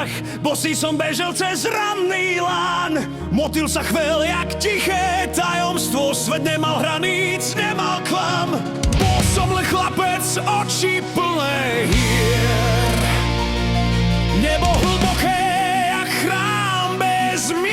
strach, bosý som bežel cez ranný lán. Motýl sa chvel jak tiché tajomstvo, svet nemal hraníc, nemal klam. Bol som len chlapec, oči plné hier. Nebo hlboké jak chrám bez mier.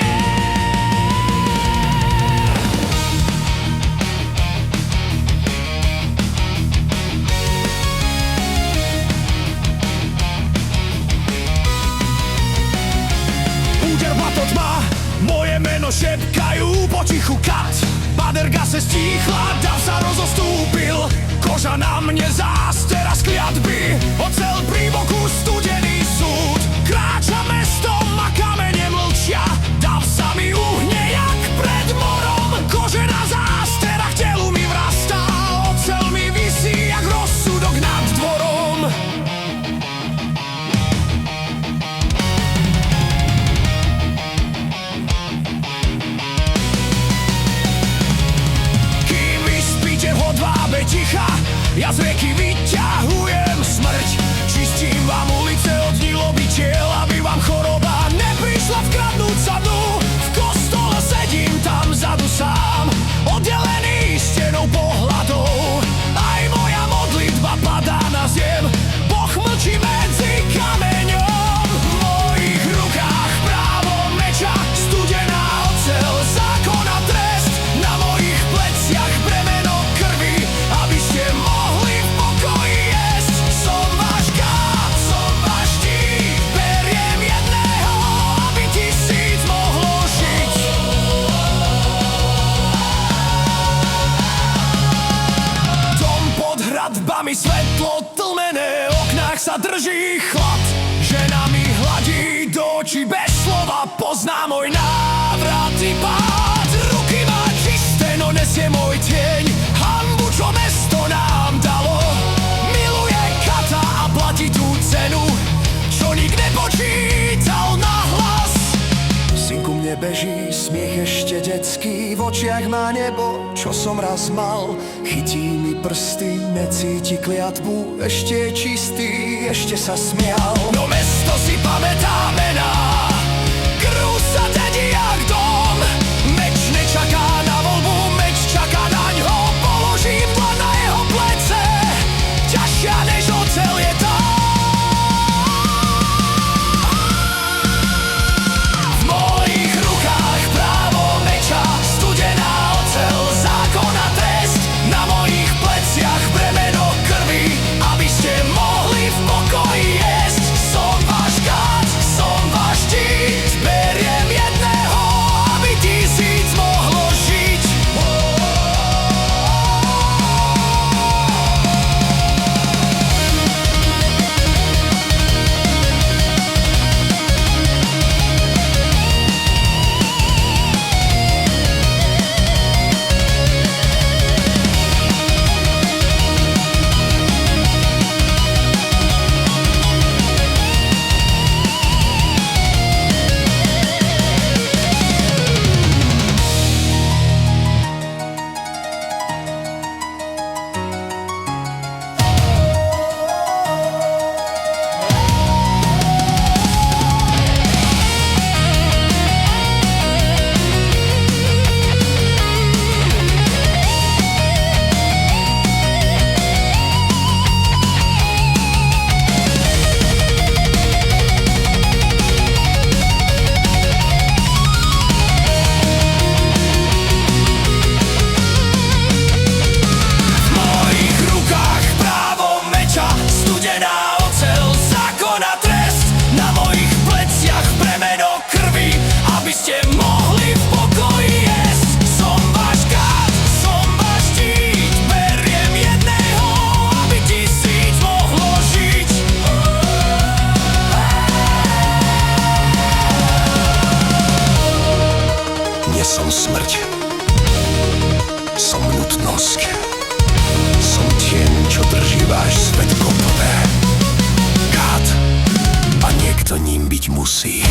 Úder to tma, moje meno šepkajú potichu kat. Baderga se stíchla, dav sa rozostúpil, koža na mne zás teraz kliatby. Ocel pri boku studený súd, kráča mestom a kamene mlčia. Dav sa mi uhne jak pred morom, kožená zástera k telu mi vrastá. Ocel mi visí jak rozsudok nad dvorom. Ticha, ja z rieky vyťahujem smrť. Čistím vám ulice od nilobičiel, aby vám choroba neprišla vkradnúť sa dnu. V kostole sedím tam vzadu sám, oddelený stenou pohľadov. Aj moja modlitba padá na zem, Boh mlčí medzi kameňom. V mojich rukách právo meča, studená oceľ, zákon a trest. Na mojich pleciach bremeno krvi, aby ste mohli v pokoji jesť. Som váš kád, som váš štít, beriem jedného, aby 1000 mohlo žiť. Dom pod hradbami, svetlo tlmené, v oknách sa drží chlad. Žena mi hladí do očí bez slova, pozná môj návratný pád. Ruky má čisté, no nesie môj tieň hanbu, čo mesto nám dalo. Miluje kata a platí tú cenu, čo nik nepočítal nahlas. Synku, mne beží smiech ešte detský, v očiach má nebo, čo som raz mal. Chytí mi prsty, necíti kliatbu, ešte je čistý, ešte sa smial. No mesto si pamätá mená, krv sa dedí jak dom. Meč nečaká na voľbu, meč čaká naňho, položím dlan na jeho plece, ťažšia než oceľ je tá. V mojich rukách právo meča, studená oceľ, zákon a trest. Na mojich pleciach bremeno krvi, aby ste mohli v pokoji jesť. Som váš kád, som váš štít, beriem jedného, aby 1000 mohlo žiť. Som smrť, som nutnosť, som tieň, čo drží váš svet kopové. Kád a niekto ním byť musí.